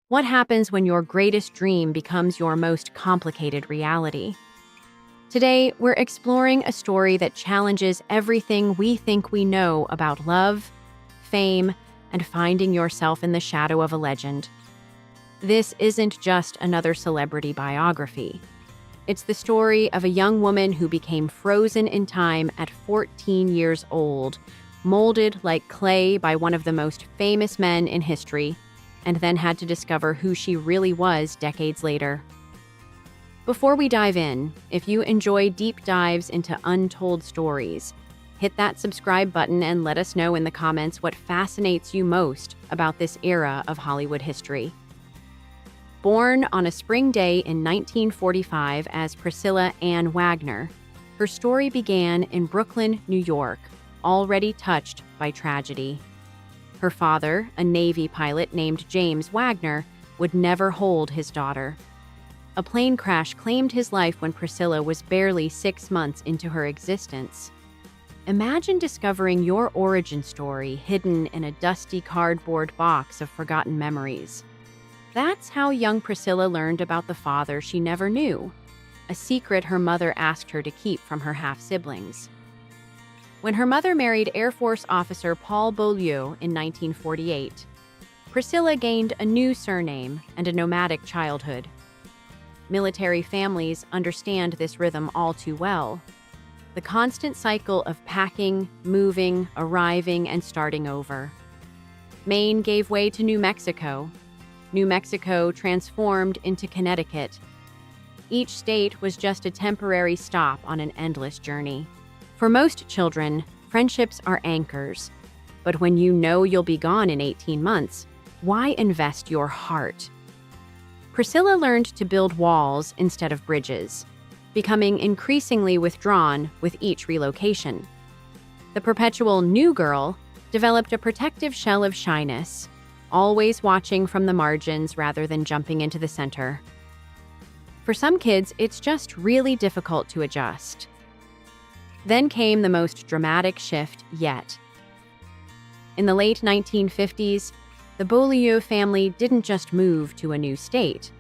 What happens when your greatest dream becomes your most complicated reality? Today, we're exploring a story that challenges everything we think we know about love, fame, and finding yourself in the shadow of a legend. This isn't just another celebrity biography. It's the story of a young woman who became frozen in time at 14 years old, molded like clay by one of the most famous men in history, and then had to discover who she really was decades later. Before we dive in, if you enjoy deep dives into untold stories, hit that subscribe button and let us know in the comments what fascinates you most about this era of Hollywood history. Born on a spring day in 1945 as Priscilla Ann Wagner, her story began in Brooklyn, New York, already touched by tragedy. Her father, a Navy pilot named James Wagner, would never hold his daughter. A plane crash claimed his life when Priscilla was barely 6 months into her existence. Imagine discovering your origin story hidden in a dusty cardboard box of forgotten memories. That's how young Priscilla learned about the father she never knew, a secret her mother asked her to keep from her half-siblings. When her mother married Air Force officer Paul Beaulieu in 1948, Priscilla gained a new surname and a nomadic childhood. Military families understand this rhythm all too well. The constant cycle of packing, moving, arriving, and starting over. Maine gave way to New Mexico. New Mexico transformed into Connecticut. Each state was just a temporary stop on an endless journey. For most children, friendships are anchors. But when you know you'll be gone in 18 months, why invest your heart? Priscilla learned to build walls instead of bridges, becoming increasingly withdrawn with each relocation. The perpetual new girl developed a protective shell of shyness, always watching from the margins rather than jumping into the center. For some kids, it's just really difficult to adjust. Then came the most dramatic shift yet. In the late 1950s, the Beaulieu family didn't just move to a new state.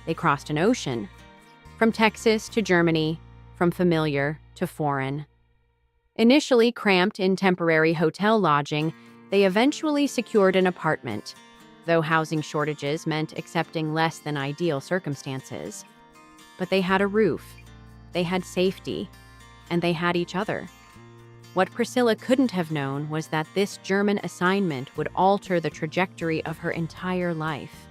They crossed an ocean. From Texas to Germany, from familiar to foreign. Initially cramped in temporary hotel lodging, they eventually secured an apartment, though housing shortages meant accepting less than ideal circumstances. But they had a roof, they had safety, and they had each other. What Priscilla couldn't have known was that this German assignment would alter the trajectory of her entire life.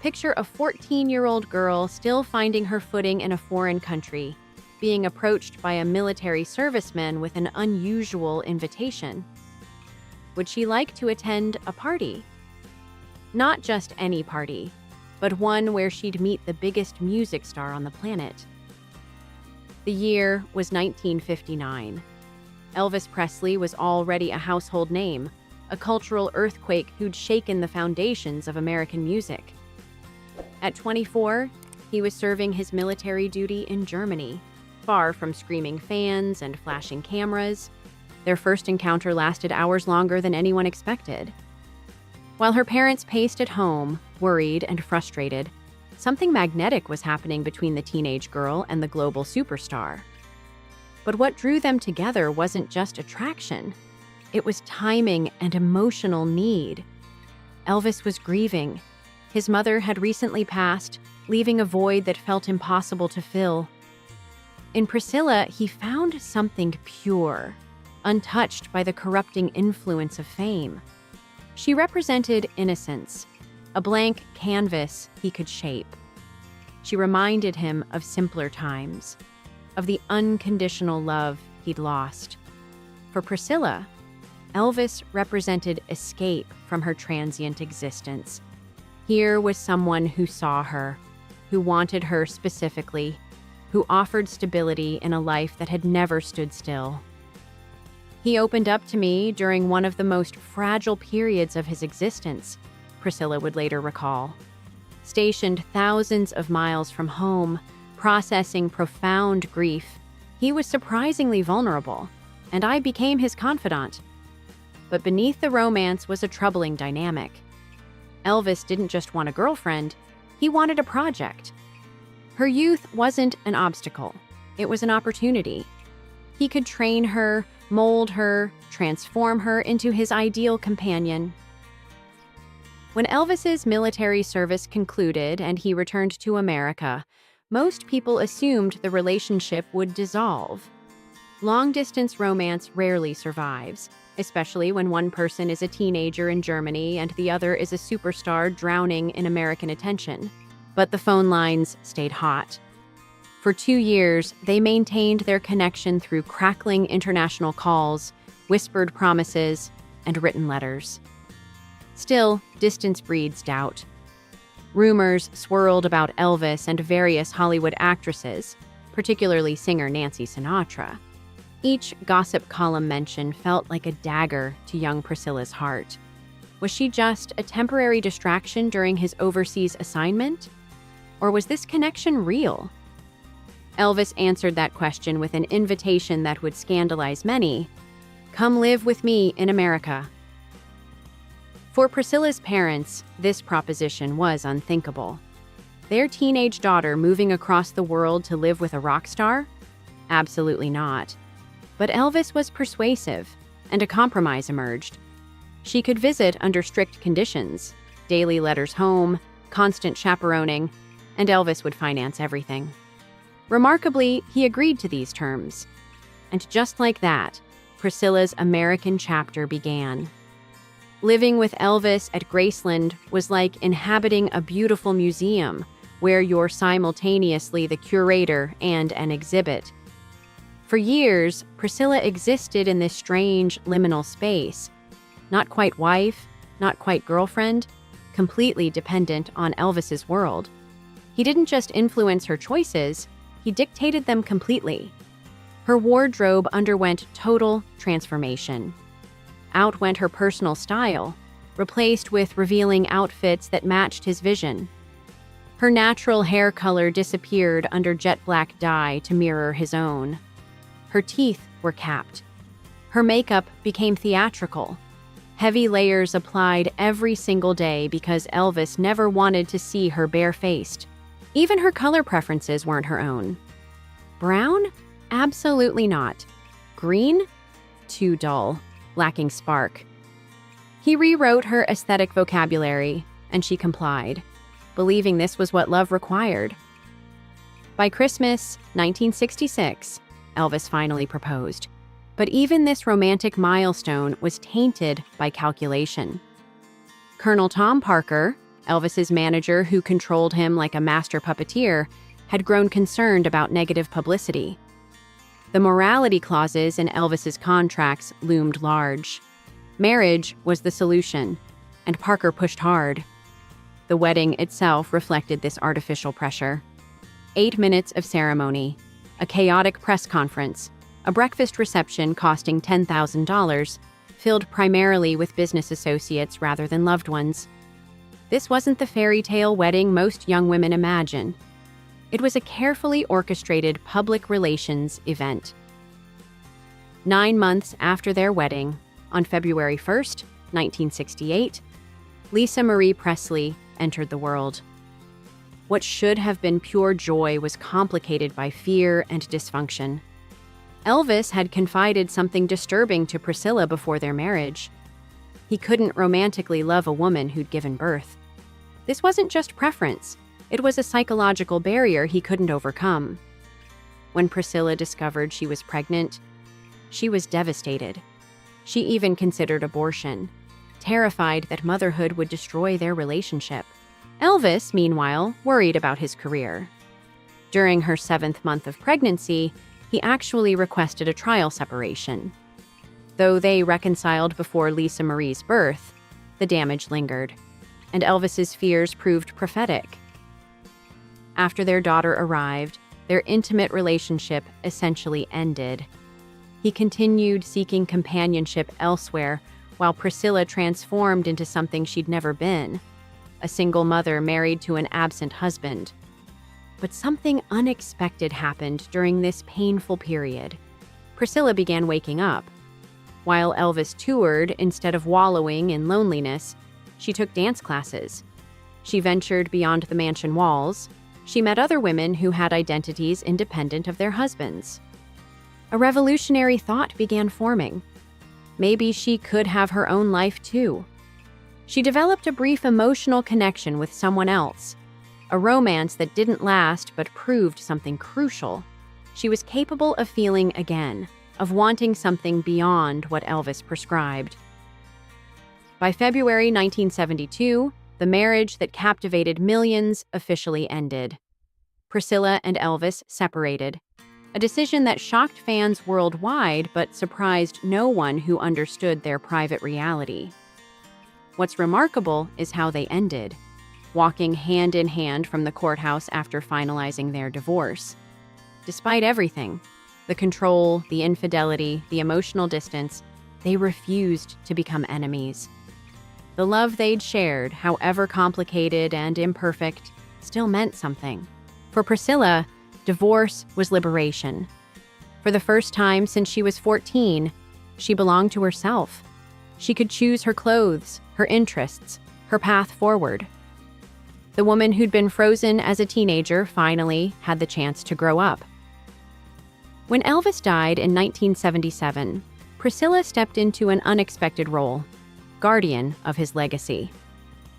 Picture a 14-year-old girl still finding her footing in a foreign country, being approached by a military serviceman with an unusual invitation. Would she like to attend a party? Not just any party, but one where she'd meet the biggest music star on the planet. The year was 1959. Elvis Presley was already a household name, a cultural earthquake who'd shaken the foundations of American music. At 24, he was serving his military duty in Germany, far from screaming fans and flashing cameras. Their first encounter lasted hours longer than anyone expected. While her parents paced at home, worried and frustrated, something magnetic was happening between the teenage girl and the global superstar. But what drew them together wasn't just attraction. It was timing and emotional need. Elvis was grieving. His mother had recently passed, leaving a void that felt impossible to fill. In Priscilla, he found something pure, untouched by the corrupting influence of fame. She represented innocence, a blank canvas he could shape. She reminded him of simpler times, of the unconditional love he'd lost. For Priscilla, Elvis represented escape from her transient existence. Here was someone who saw her, who wanted her specifically, who offered stability in a life that had never stood still. He opened up to me during one of the most fragile periods of his existence, Priscilla would later recall. Stationed thousands of miles from home, processing profound grief, he was surprisingly vulnerable, and I became his confidant. But beneath the romance was a troubling dynamic. Elvis didn't just want a girlfriend, he wanted a project. Her youth wasn't an obstacle, it was an opportunity. He could train her, mold her, transform her into his ideal companion. When Elvis's military service concluded and he returned to America, most people assumed the relationship would dissolve. Long-distance romance rarely survives, especially when one person is a teenager in Germany and the other is a superstar drowning in American attention. But the phone lines stayed hot. For 2 years, they maintained their connection through crackling international calls, whispered promises, and written letters. Still, distance breeds doubt. Rumors swirled about Elvis and various Hollywood actresses, particularly singer Nancy Sinatra. Each gossip column mention felt like a dagger to young Priscilla's heart. Was she just a temporary distraction during his overseas assignment? Or was this connection real? Elvis answered that question with an invitation that would scandalize many. Come live with me in America. For Priscilla's parents, this proposition was unthinkable. Their teenage daughter moving across the world to live with a rock star? Absolutely not. But Elvis was persuasive, and a compromise emerged. She could visit under strict conditions, daily letters home, constant chaperoning, and Elvis would finance everything. Remarkably, he agreed to these terms. And just like that, Priscilla's American chapter began. Living with Elvis at Graceland was like inhabiting a beautiful museum where you're simultaneously the curator and an exhibit. For years, Priscilla existed in this strange, liminal space. Not quite wife, not quite girlfriend, completely dependent on Elvis's world. He didn't just influence her choices, he dictated them completely. Her wardrobe underwent total transformation. Out went her personal style, replaced with revealing outfits that matched his vision. Her natural hair color disappeared under jet black dye to mirror his own. Her teeth were capped. Her makeup became theatrical. Heavy layers applied every single day because Elvis never wanted to see her barefaced. Even her color preferences weren't her own. Brown? Absolutely not. Green? Too dull, lacking spark. He rewrote her aesthetic vocabulary, and she complied, believing this was what love required. By Christmas 1966, Elvis finally proposed. But even this romantic milestone was tainted by calculation. Colonel Tom Parker, Elvis's manager who controlled him like a master puppeteer, had grown concerned about negative publicity. The morality clauses in Elvis's contracts loomed large. Marriage was the solution, and Parker pushed hard. The wedding itself reflected this artificial pressure. 8 minutes of ceremony, a chaotic press conference, a breakfast reception costing $10,000, filled primarily with business associates rather than loved ones. This wasn't the fairy tale wedding most young women imagine. It was a carefully orchestrated public relations event. 9 months after their wedding, on February 1st, 1968, Lisa Marie Presley entered the world. What should have been pure joy was complicated by fear and dysfunction. Elvis had confided something disturbing to Priscilla before their marriage. He couldn't romantically love a woman who'd given birth. This wasn't just preference, it was a psychological barrier he couldn't overcome. When Priscilla discovered she was pregnant, she was devastated. She even considered abortion, terrified that motherhood would destroy their relationship. Elvis, meanwhile, worried about his career. During her 7th month of pregnancy, he actually requested a trial separation. Though they reconciled before Lisa Marie's birth, the damage lingered, and Elvis's fears proved prophetic. After their daughter arrived, their intimate relationship essentially ended. He continued seeking companionship elsewhere, while Priscilla transformed into something she'd never been, a single mother married to an absent husband. But something unexpected happened during this painful period. Priscilla began waking up. While Elvis toured instead of wallowing in loneliness, She took dance classes. She ventured beyond the mansion walls. She met other women who had identities independent of their husbands. A revolutionary thought began forming. Maybe she could have her own life too. She developed a brief emotional connection with someone else, a romance that didn't last but proved something crucial. She was capable of feeling again, of wanting something beyond what Elvis prescribed. By February 1972, the marriage that captivated millions officially ended. Priscilla and Elvis separated, a decision that shocked fans worldwide but surprised no one who understood their private reality. What's remarkable is how they ended, walking hand in hand from the courthouse after finalizing their divorce. Despite everything, the control, the infidelity, the emotional distance, they refused to become enemies. The love they'd shared, however complicated and imperfect, still meant something. For Priscilla, divorce was liberation. For the first time since she was 14, she belonged to herself. She could choose her clothes, her interests, her path forward. The woman who'd been frozen as a teenager finally had the chance to grow up. When Elvis died in 1977, Priscilla stepped into an unexpected role, guardian of his legacy.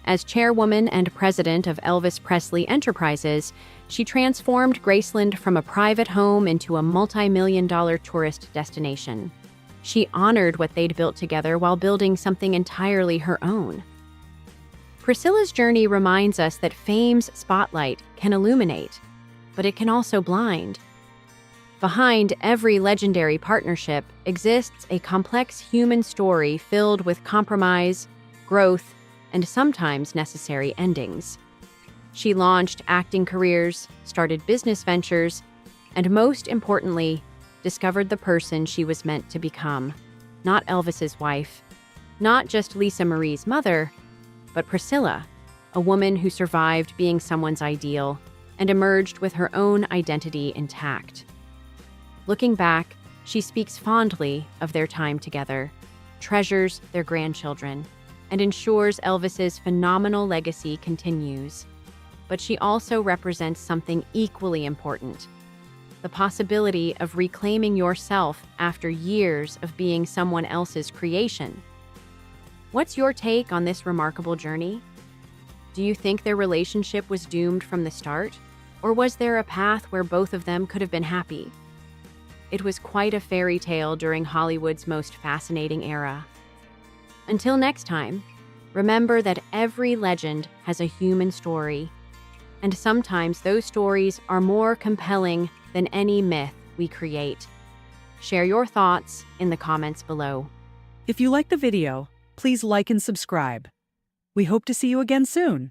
As chairwoman and president of Elvis Presley Enterprises, she transformed Graceland from a private home into a multi-million-dollar tourist destination. She honored what they'd built together while building something entirely her own. Priscilla's journey reminds us that fame's spotlight can illuminate, but it can also blind. Behind every legendary partnership exists a complex human story filled with compromise, growth, and sometimes necessary endings. She launched acting careers, started business ventures, and most importantly, discovered the person she was meant to become. Not Elvis's wife, not just Lisa Marie's mother, but Priscilla, a woman who survived being someone's ideal and emerged with her own identity intact. Looking back, she speaks fondly of their time together, treasures their grandchildren, and ensures Elvis's phenomenal legacy continues. But she also represents something equally important: the possibility of reclaiming yourself after years of being someone else's creation. What's your take on this remarkable journey? Do you think their relationship was doomed from the start? Or was there a path where both of them could have been happy? It was quite a fairy tale during Hollywood's most fascinating era. Until next time, remember that every legend has a human story, and sometimes those stories are more compelling than any myth we create. Share your thoughts in the comments below. If you like the video, please like and subscribe. We hope to see you again soon.